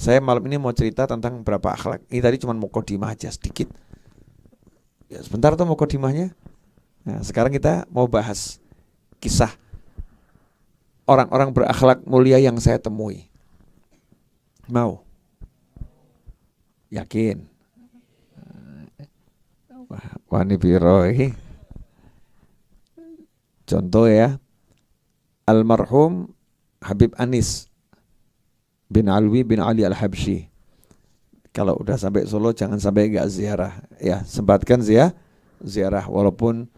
Saya malam ini mau cerita tentang berapa akhlak. Ini tadi cuma mukadimah aja sedikit. Ya, sebentar tuh mukadimahnya. Nah, sekarang kita mau bahas kisah orang-orang berakhlak mulia yang saya temui. Mau? Yakin? Wani biro ini. Contoh ya, almarhum Habib Anis bin Alwi bin Ali Al-Habsyi. Kalau udah sampai Solo jangan sampai enggak ziarah. Ya, sempatkan ziarah walaupun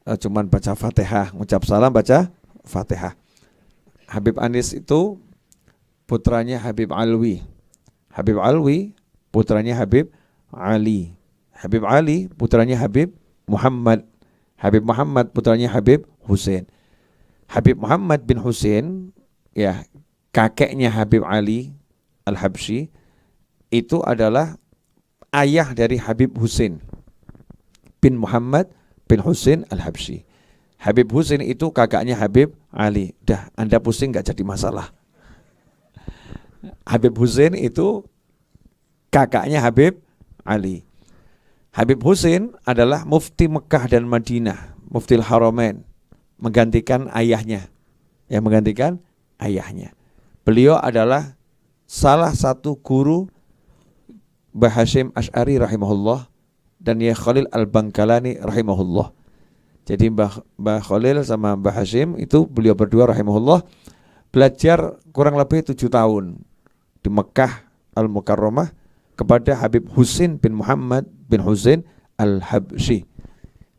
cuman baca Fatihah, ngucap salam baca Fatihah. Habib Anis itu putranya Habib Alwi. Habib Alwi putranya Habib Ali. Habib Ali putranya Habib Muhammad. Habib Muhammad putranya Habib Husain. Habib Muhammad bin Husain, ya, kakeknya Habib Ali Al-Habsyi, itu adalah ayah dari Habib Husain bin Muhammad bin Husain Al-Habsyi. Habib Husain itu kakaknya Habib Ali. Dah, Anda pusing gak jadi masalah. Habib Husain itu kakaknya Habib Ali. Habib Husain adalah mufti Mekah dan Madinah, muftil Haramain, menggantikan ayahnya. Yang menggantikan ayahnya. Beliau adalah salah satu guru Mbah Hasyim Asy'ari rahimahullah dan Syekh Khalil Al-Bangkalani rahimahullah. Jadi Mbah Khalil sama Mbah Hasyim itu beliau berdua rahimahullah belajar kurang lebih 7 tahun di Mekah Al-Mukarramah kepada Habib Husain bin Muhammad bin Husain Al-Habsyi.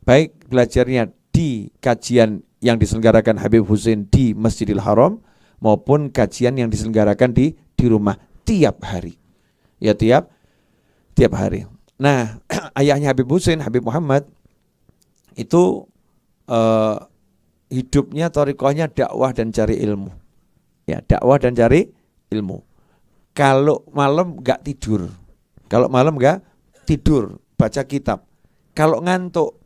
Baik belajarnya di kajian yang diselenggarakan Habib Husain di Masjidil Haram maupun kajian yang diselenggarakan di rumah tiap hari. Ya, tiap hari. Nah, ayahnya Habib Husain, Habib Muhammad itu hidupnya thariqahnya dakwah dan cari ilmu. Ya, dakwah dan cari ilmu. Kalau malam enggak tidur. Baca kitab. Kalau ngantuk,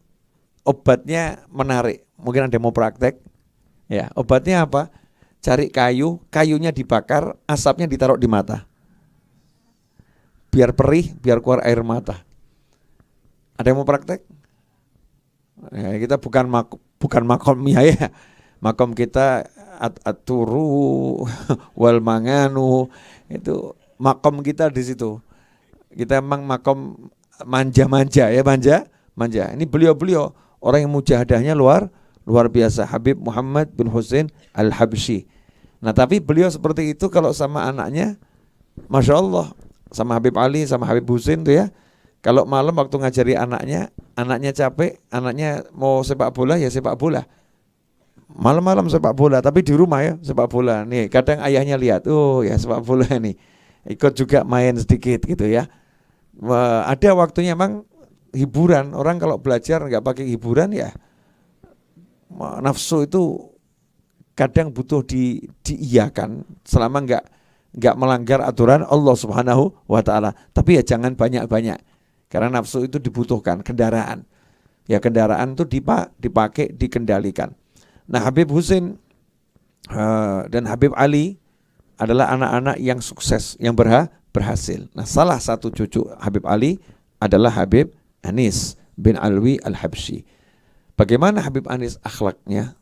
obatnya menarik. Mungkin ada yang mau praktek. Ya, obatnya apa? Cari kayu, kayunya dibakar, asapnya ditaruh di mata. Biar perih, biar keluar air mata. Ada yang mau praktek? Ya, kita bukan makomnya ya. Makom kita aturu wal manganu, itu makom kita di situ. Kita emang makom manja-manja ya, manja. Ini beliau orang yang mujahadahnya luar biasa, Habib Muhammad bin Husain Al-Habsyi. Nah, tapi beliau seperti itu kalau sama anaknya, Masya Allah, sama Habib Ali, sama Habib Husain tuh ya. Kalau malam waktu ngajari anaknya capek, anaknya mau sepak bola ya sepak bola. Malam-malam sepak bola, tapi di rumah ya sepak bola. Nih, kadang ayahnya lihat, oh ya sepak bola nih. Ikut juga main sedikit gitu ya. Ada waktunya emang hiburan. Orang kalau belajar nggak pakai hiburan ya nafsu itu kadang butuh diiyakan selama nggak melanggar aturan Allah Subhanahu wa taala. Tapi ya jangan banyak-banyak. Karena nafsu itu dibutuhkan kendaraan. Ya kendaraan itu dipakai, dikendalikan. Nah, Habib Husain dan Habib Ali adalah anak-anak yang sukses, yang berhasil. Nah, salah satu cucu Habib Ali adalah Habib Anis bin Alwi Al-Habsyi. Bagaimana Habib Anis akhlaknya?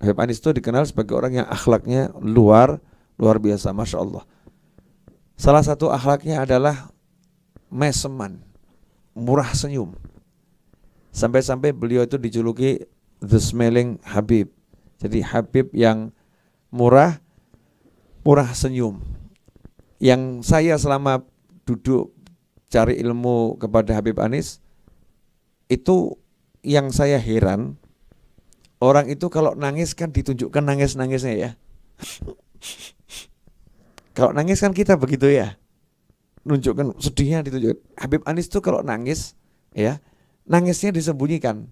Habib Anis itu dikenal sebagai orang yang akhlaknya luar biasa, Masya Allah. Salah satu akhlaknya adalah meseman, murah senyum. Sampai-sampai beliau itu dijuluki The Smiling Habib. Jadi Habib yang murah senyum. Yang saya selama duduk cari ilmu kepada Habib Anis, itu yang saya heran, orang itu kalau nangis kan ditunjukkan nangis-nangisnya ya. Kalau nangis kan kita begitu ya, nunjukkan sedihnya ditunjukkan. Habib Anis itu kalau nangis ya, nangisnya disembunyikan.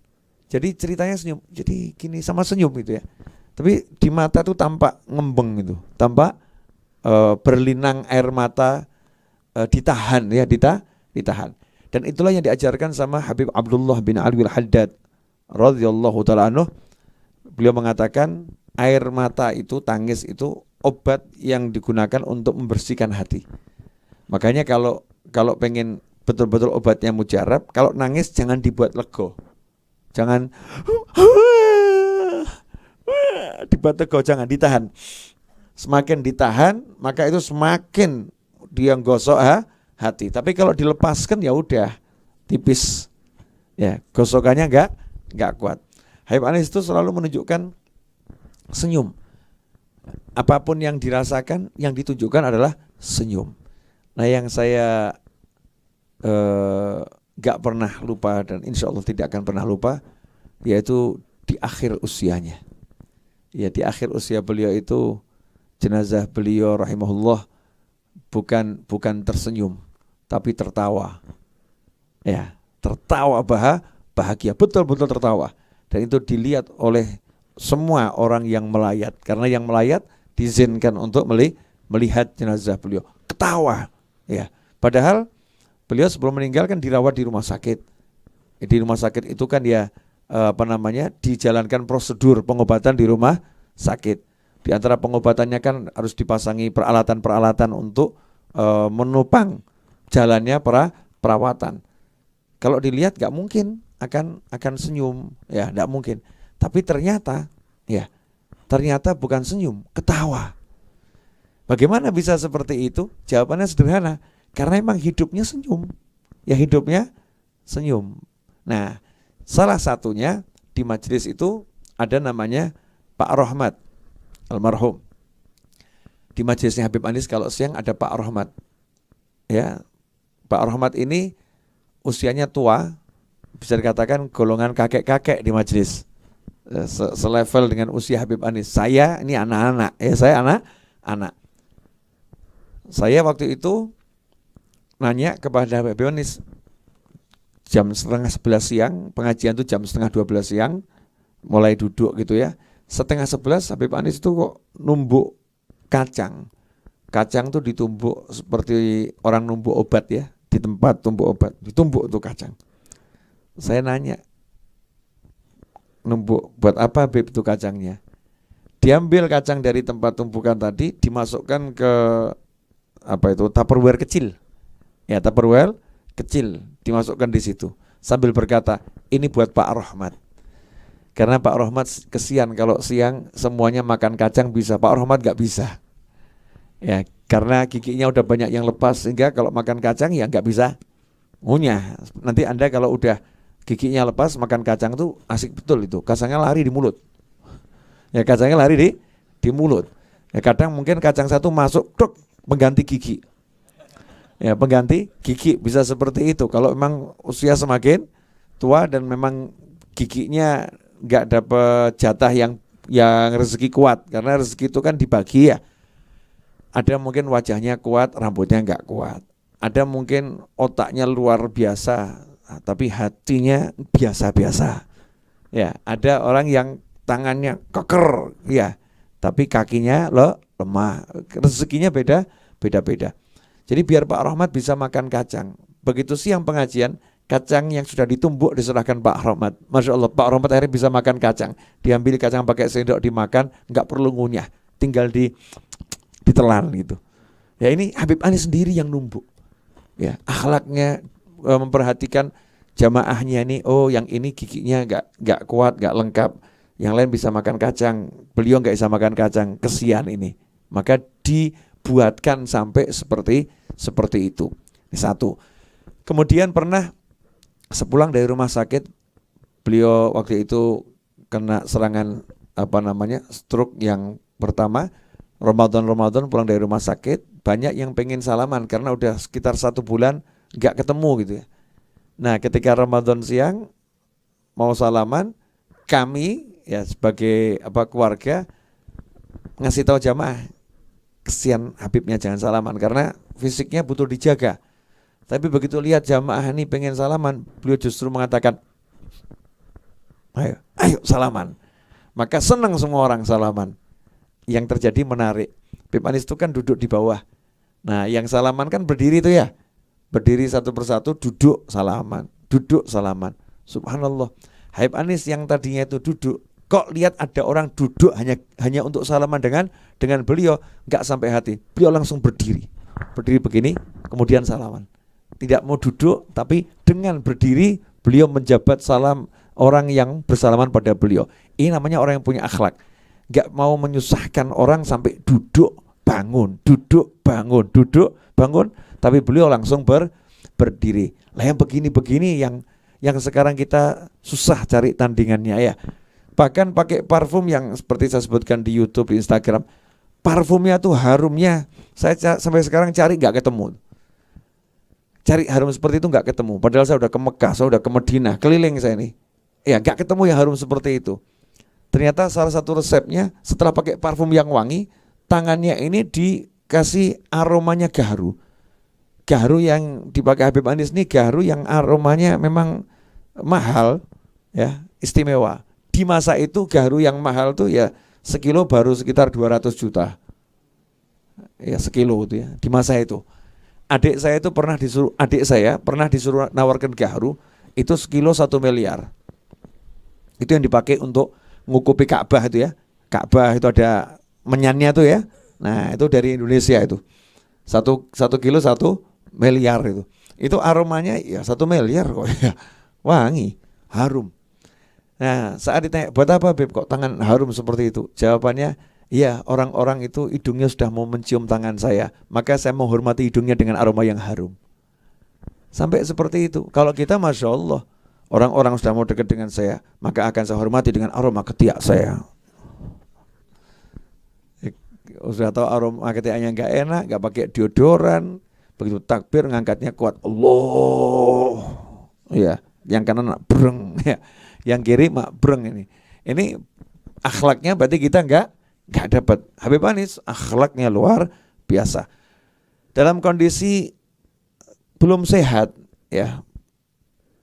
Jadi ceritanya senyum, jadi gini sama senyum gitu ya. Tapi di mata tuh tampak ngembeng gitu, tampak berlinang air mata, ditahan ya, ditahan. Dan itulah yang diajarkan sama Habib Abdullah bin Alwi Al-Haddad radhiyallahu taala anhu. Beliau mengatakan air mata itu, tangis itu obat yang digunakan untuk membersihkan hati. Makanya kalau pengen betul-betul obatnya mujarab, kalau nangis jangan dibuat lego. Jangan dibuat lego, jangan ditahan. Semakin ditahan, maka itu semakin dia gosok hati. Tapi kalau dilepaskan ya udah tipis. Ya, gosokannya enggak kuat. Habib Anis itu selalu menunjukkan senyum. Apapun yang dirasakan, yang ditunjukkan adalah senyum. Nah, yang saya gak pernah lupa dan insya Allah tidak akan pernah lupa, yaitu di akhir usianya. Ya, di akhir usia beliau itu, jenazah beliau rahimahullah bukan tersenyum, tapi tertawa. Ya, tertawa bahagia, betul-betul tertawa. Dan itu dilihat oleh semua orang yang melayat, karena yang melayat diizinkan untuk melihat jenazah beliau, ketawa. Ya, padahal beliau sebelum meninggal kan dirawat di rumah sakit. Di rumah sakit itu kan ya dijalankan prosedur pengobatan di rumah sakit. Di antara pengobatannya kan harus dipasangi peralatan-peralatan untuk menopang jalannya perawatan. Kalau dilihat nggak mungkin akan senyum, ya nggak mungkin. Tapi ternyata bukan senyum, ketawa. Bagaimana bisa seperti itu? Jawabannya sederhana, karena emang hidupnya senyum. Ya, hidupnya senyum. Nah, salah satunya di majelis itu ada namanya Pak Rohmat almarhum. Di majelisnya Habib Anis kalau siang ada Pak Rohmat. Ya, Pak Rohmat ini usianya tua, bisa dikatakan golongan kakek-kakek di majelis. Selevel dengan usia Habib Anis. Saya ini anak-anak. Ya, saya anak-anak. Saya waktu itu nanya kepada Habib Anis, jam 10:30 siang, pengajian itu jam 10:30 siang, mulai duduk gitu ya. 10:30 Habib Anis itu kok numbuk kacang. Kacang tuh ditumbuk seperti orang numbuk obat ya, di tempat tumbuk obat, ditumbuk tuh kacang. Saya nanya, numbuk buat apa Habib itu kacangnya? Diambil kacang dari tempat tumpukan tadi, dimasukkan ke Tupperware kecil. Ya, Tupperware kecil dimasukkan di situ. Sambil berkata, ini buat Pak Rohmat. Karena Pak Rohmat kesian kalau siang semuanya makan kacang bisa, Pak Rohmat gak bisa. Ya, karena giginya udah banyak yang lepas, sehingga kalau makan kacang ya gak bisa ngunyah. Nanti Anda kalau udah giginya lepas makan kacang tuh asik betul itu. Kacangnya lari di mulut. Ya, kacangnya lari di mulut. Ya, kadang mungkin kacang satu masuk, pengganti gigi. Ya, pengganti gigi bisa seperti itu. Kalau memang usia semakin tua dan memang giginya nggak dapat jatah yang rezeki kuat, karena rezeki itu kan dibagi ya. Ada mungkin wajahnya kuat, rambutnya nggak kuat. Ada mungkin otaknya luar biasa, tapi hatinya biasa-biasa. Ya, ada orang yang tangannya keker, ya, tapi kakinya lemah. Rezekinya beda-beda. Jadi biar Pak Rohmat bisa makan kacang. Begitu siang pengajian, kacang yang sudah ditumbuk diserahkan Pak Rohmat. Masya Allah, Pak Rohmat akhirnya bisa makan kacang. Diambil kacang pakai sendok dimakan, nggak perlu ngunyah, tinggal ditelan gitu. Ya, ini Habib Anis sendiri yang numbuk. Ya, akhlaknya memperhatikan jamaahnya nih. Oh, yang ini giginya nggak kuat, nggak lengkap. Yang lain bisa makan kacang, beliau nggak bisa makan kacang. Kesian ini. Maka dibuatkan sampai seperti itu. Ini satu. Kemudian pernah sepulang dari rumah sakit, beliau waktu itu kena serangan stroke yang pertama. Ramadan pulang dari rumah sakit, banyak yang pengen salaman karena udah sekitar 1 bulan nggak ketemu gitu ya. Nah, ketika Ramadan siang mau salaman, kami ya sebagai keluarga ngasih tahu jamaah, kesian Habibnya jangan salaman karena fisiknya butuh dijaga. Tapi begitu lihat jamaah ini pengen salaman, beliau justru mengatakan, ayo salaman. Maka senang semua orang salaman. Yang terjadi menarik, Habib Anis itu kan duduk di bawah. Nah, yang salaman kan berdiri itu ya, berdiri satu persatu, duduk salaman. Subhanallah, Habib Anis yang tadinya itu duduk, kok lihat ada orang duduk hanya untuk salaman dengan beliau, nggak sampai hati, beliau langsung berdiri. berdiri begini, kemudian salaman. Tidak mau duduk, tapi dengan berdiri beliau menjabat salam orang yang bersalaman pada beliau. Ini namanya orang yang punya akhlak. Gak mau menyusahkan orang sampai duduk, bangun, duduk, bangun, duduk, bangun. Tapi beliau langsung berdiri. Lah yang begini-begini yang sekarang kita susah cari tandingannya ya. Bahkan pakai parfum yang seperti saya sebutkan di YouTube, di Instagram. Parfumnya tuh harumnya, saya sampai sekarang cari gak ketemu. Cari harum seperti itu gak ketemu. Padahal saya udah ke Mekah, saya udah ke Madinah, keliling saya nih. Ya gak ketemu yang harum seperti itu. Ternyata salah satu resepnya setelah pakai parfum yang wangi, tangannya ini dikasih aromanya gaharu. Gaharu yang dipakai Habib Anis ini gaharu yang aromanya memang mahal, ya, istimewa. Di masa itu gaharu yang mahal tuh ya sekilo baru sekitar 200 juta. Ya sekilo itu ya di masa itu. Adik saya pernah disuruh nawarkan gaharu itu sekilo 1 miliar. Itu yang dipakai untuk ngukupi Ka'bah itu ya. Ka'bah itu ada menyannya tuh ya. Nah, itu dari Indonesia itu. Satu kilo 1 miliar itu. Itu aromanya ya 1 miliar kok ya. Wangi, harum. Nah, saat ditanya, buat apa Beb kok tangan harum seperti itu? Jawabannya, iya, orang-orang itu hidungnya sudah mau mencium tangan saya, maka saya menghormati hidungnya dengan aroma yang harum. Sampai seperti itu. Kalau kita Masya Allah, orang-orang sudah mau dekat dengan saya, maka akan saya hormati dengan aroma ketiak saya. Sudah tahu aroma ketiaknya gak enak, gak pakai deodoran, begitu takbir ngangkatnya kuat, Allah. Ya, yang kanan breng ya. Yang kiri mak breng ini. Ini akhlaknya berarti kita enggak dapat. Habib Anis akhlaknya luar biasa. Dalam kondisi belum sehat ya.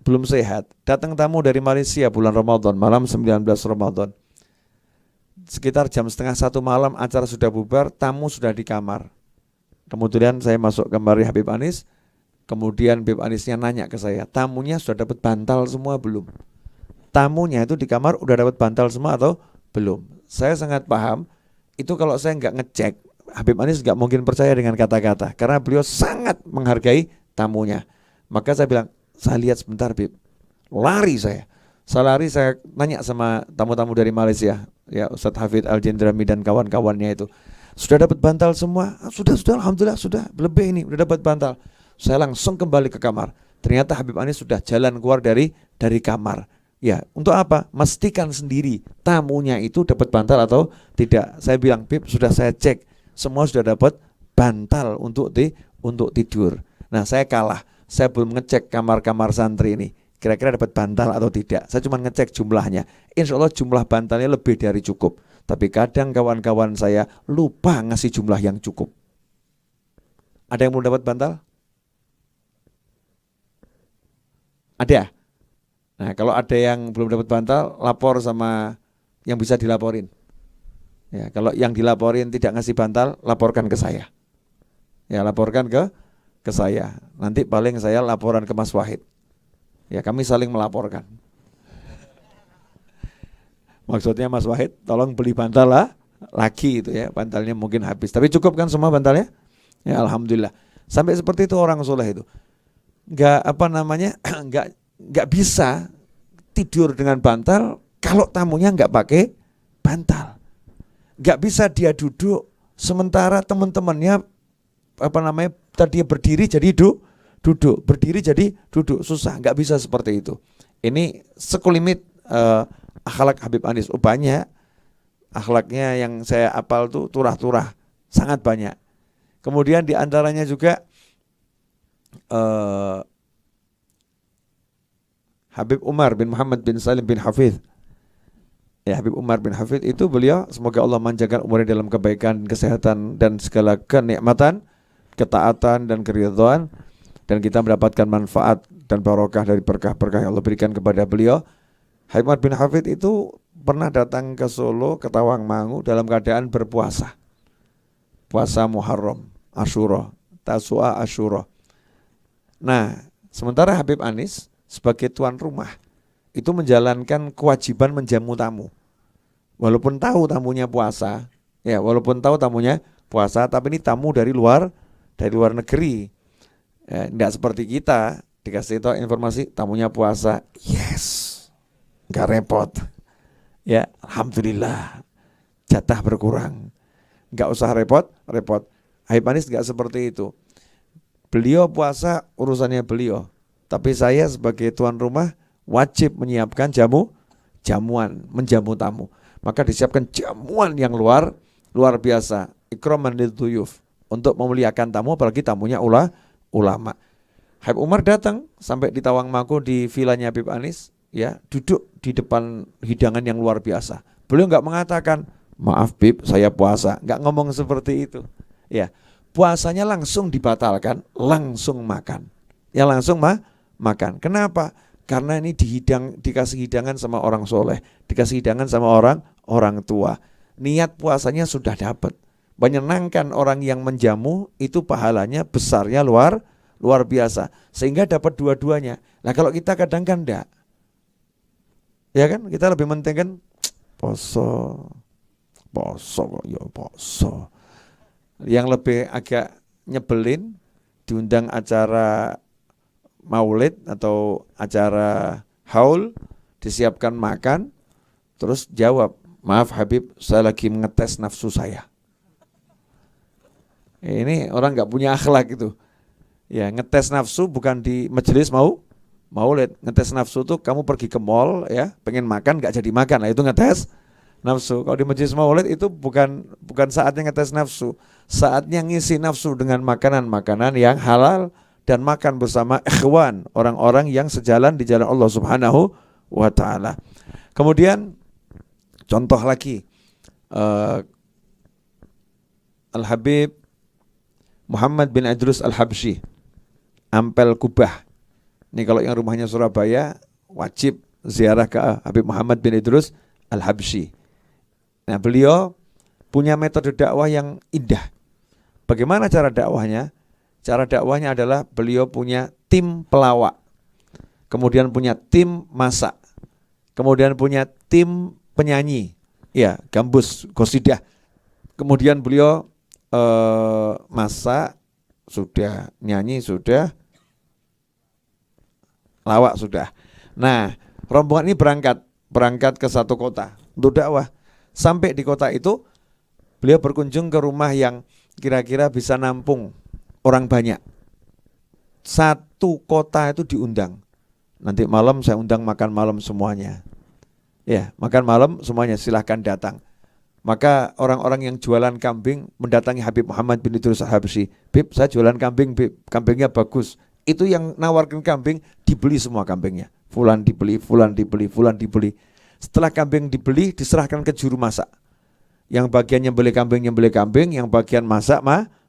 Belum sehat. Datang tamu dari Malaysia bulan Ramadan, malam 19 Ramadan. Sekitar jam 12:30 malam acara sudah bubar, tamu sudah di kamar. Kemudian saya masuk kamar Habib Anis. Kemudian Habib Anisnya nanya ke saya, tamunya sudah dapat bantal semua belum? Tamunya itu di kamar udah dapat bantal semua atau belum? Saya sangat paham, itu kalau saya nggak ngecek, Habib Anis nggak mungkin percaya dengan kata-kata, karena beliau sangat menghargai tamunya. Maka saya bilang, saya lihat sebentar Bib. Lari saya nanya sama tamu-tamu dari Malaysia, ya Ustadz Hafidh Al-Jendrami dan kawan-kawannya itu. Sudah dapat bantal semua? Sudah, alhamdulillah sudah, lebih ini, udah dapat bantal. Saya langsung kembali ke kamar. Ternyata Habib Anis sudah jalan keluar dari kamar. Ya, untuk apa? Memastikan sendiri tamunya itu dapat bantal atau tidak. Saya bilang, Bib, sudah saya cek, semua sudah dapat bantal untuk tidur. Nah, saya kalah. Saya belum ngecek kamar-kamar santri ini. Kira-kira dapat bantal atau tidak. Saya cuma ngecek jumlahnya. Insya Allah jumlah bantalnya lebih dari cukup. Tapi kadang kawan-kawan saya lupa ngasih jumlah yang cukup. Ada yang belum dapat bantal? Ada? Nah, kalau ada yang belum dapat bantal, lapor sama yang bisa dilaporin. Ya, kalau yang dilaporin tidak ngasih bantal, laporkan ke saya. Ya, laporkan ke saya. Nanti paling saya laporan ke Mas Wahid. Ya, kami saling melaporkan. Maksudnya Mas Wahid, tolong beli bantal lah lagi itu ya, bantalnya mungkin habis. Tapi cukup kan semua bantalnya? Ya, alhamdulillah. Sampai seperti itu orang soleh itu. Nggak bisa tidur dengan bantal kalau tamunya nggak pakai bantal. Nggak bisa dia duduk sementara teman-temannya tadi berdiri jadi duduk, berdiri jadi duduk, susah. Nggak bisa seperti itu. Ini sekulimit akhlak Habib Anis. Banyak akhlaknya yang saya apal tuh turah-turah, sangat banyak. Kemudian diantaranya juga Habib Umar bin Muhammad bin Salim bin Hafidh. Ya, Habib Umar bin Hafidh itu beliau, semoga Allah manjangkan umurnya dalam kebaikan, kesehatan dan segala kenikmatan, ketaatan dan keridhaan, dan kita mendapatkan manfaat dan barokah dari berkah-berkah yang Allah berikan kepada beliau. Habib Umar bin Hafidh itu pernah datang ke Solo, ke Tawangmangu dalam keadaan berpuasa. Puasa Muharram, Asyura, Tasu'a Asyura. Nah, sementara Habib Anis sebagai tuan rumah itu menjalankan kewajiban menjamu tamu. Walaupun tahu tamunya puasa, tapi ini tamu dari luar dari luar negeri. Enggak seperti kita dikasih tahu informasi tamunya puasa, yes, enggak repot. Ya, alhamdulillah. Jatah berkurang. Enggak usah repot. Habib Anis enggak seperti itu. Beliau puasa urusannya beliau. Tapi saya sebagai tuan rumah wajib menyiapkan jamuan, menjamu tamu. Maka disiapkan jamuan yang luar biasa. Ikraman lidhuyuf, untuk memuliakan tamu, apalagi tamunya ulama. Habib Umar datang sampai di Tawangmangu di vilanya Habib Anis, ya, duduk di depan hidangan yang luar biasa. Beliau enggak mengatakan, maaf Bib, saya puasa. Enggak ngomong seperti itu. Ya, puasanya langsung dibatalkan, langsung makan. Ya, langsung makan. Kenapa? Karena ini dikasih hidangan sama orang soleh, dikasih hidangan sama orang tua. Niat puasanya sudah dapat. Menyenangkan orang yang menjamu itu pahalanya besarnya luar biasa. Sehingga dapat dua-duanya. Nah kalau kita kadang kan enggak. Ya kan, kita lebih penting kan poso kok, ya poso. Yang lebih agak nyebelin, diundang acara maulid atau acara haul, disiapkan makan, terus jawab, maaf Habib, saya lagi mengetes nafsu saya. Ini orang nggak punya akhlak itu. Ya, ngetes nafsu bukan di majelis maulid. Ngetes nafsu tuh kamu pergi ke mall, ya, pengen makan nggak jadi makan, lah itu ngetes nafsu. Kalau di majelis maulid itu bukan saatnya ngetes nafsu, saatnya ngisi nafsu dengan makanan-makanan yang halal dan makan bersama ikhwan, orang-orang yang sejalan di jalan Allah Subhanahu wa taala. Kemudian contoh lagi, Al-Habib Muhammad bin Idrus Al-Habsyi, Ampel Kubah. Ini kalau yang rumahnya Surabaya wajib ziarah ke Habib Muhammad bin Idrus Al-Habsyi. Nah, beliau punya metode dakwah yang indah. Bagaimana cara dakwahnya? Cara dakwahnya adalah beliau punya tim pelawak, kemudian punya tim masak, kemudian punya tim penyanyi, ya, gambus, qasidah. Kemudian beliau masak sudah, nyanyi sudah, lawak sudah. Nah, rombongan ini berangkat ke satu kota untuk dakwah. Sampai di kota itu, beliau berkunjung ke rumah yang kira-kira bisa nampung orang banyak. Satu kota itu diundang. Nanti malam saya undang makan malam semuanya. Ya, makan malam semuanya, silahkan datang. Maka orang-orang yang jualan kambing mendatangi Habib Muhammad bin Idrus Al-Habsyi. Bib, saya jualan kambing, Bib. Kambingnya bagus. Itu yang nawarkan kambing, dibeli semua kambingnya. Fulan dibeli. Setelah kambing dibeli, diserahkan ke juru masak. Yang bagian nyembelih kambing, yang bagian masak,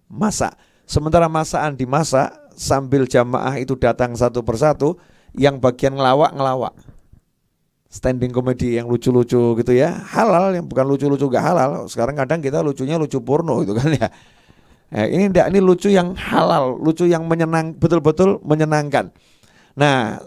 masak. Sementara masakan dimasak, sambil jamaah itu datang satu persatu, yang bagian ngelawak. Standing komedi yang lucu-lucu gitu ya, halal, yang bukan lucu-lucu gak halal. Sekarang kadang kita lucunya lucu porno gitu kan ya. Ini enggak, ini lucu yang halal, lucu yang betul-betul menyenangkan. Nah,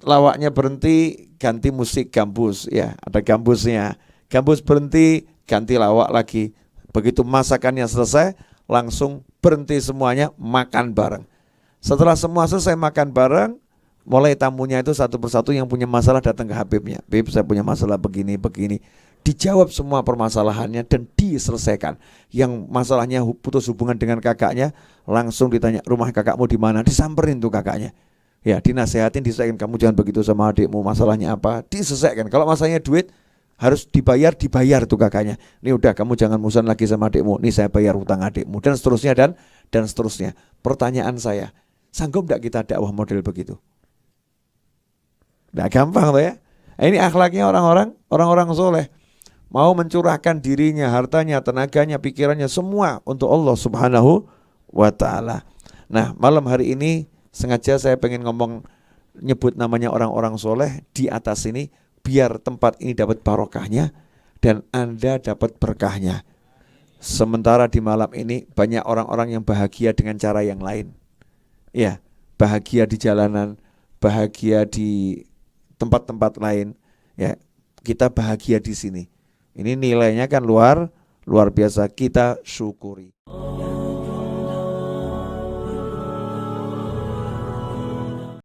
lawaknya berhenti, ganti musik gambus, ya, ada gambusnya. Gambus berhenti, ganti lawak lagi. Begitu masakannya selesai, langsung berhenti semuanya, makan bareng. Setelah semua selesai makan bareng, mulai tamunya itu satu persatu yang punya masalah datang ke Habibnya. Habib, saya punya masalah begini. Dijawab semua permasalahannya dan diselesaikan. Yang masalahnya putus hubungan dengan kakaknya, langsung ditanya, rumah kakakmu di mana? Disamperin tuh kakaknya. Ya, dinasehatin, diselesaikan, kamu jangan begitu sama adikmu, masalahnya apa? Diselesaikan. Kalau masalahnya duit, harus dibayar tuh kakaknya. Ini udah, kamu jangan musuhan lagi sama adikmu. Ini saya bayar hutang adikmu, dan seterusnya dan seterusnya. Pertanyaan saya, sanggup enggak kita dakwah model begitu? Nggak gampang tuh ya. Ini akhlaknya orang-orang soleh. Mau mencurahkan dirinya, hartanya, tenaganya, pikirannya, semua untuk Allah Subhanahu wa ta'ala. Nah, malam hari ini sengaja saya pengen nyebut namanya orang-orang soleh di atas ini, biar tempat ini dapat barokahnya dan Anda dapat berkahnya. Sementara di malam ini banyak orang-orang yang bahagia dengan cara yang lain. Ya, bahagia di jalanan, bahagia di tempat-tempat lain, ya, kita bahagia di sini. Ini nilainya kan luar biasa, kita syukuri.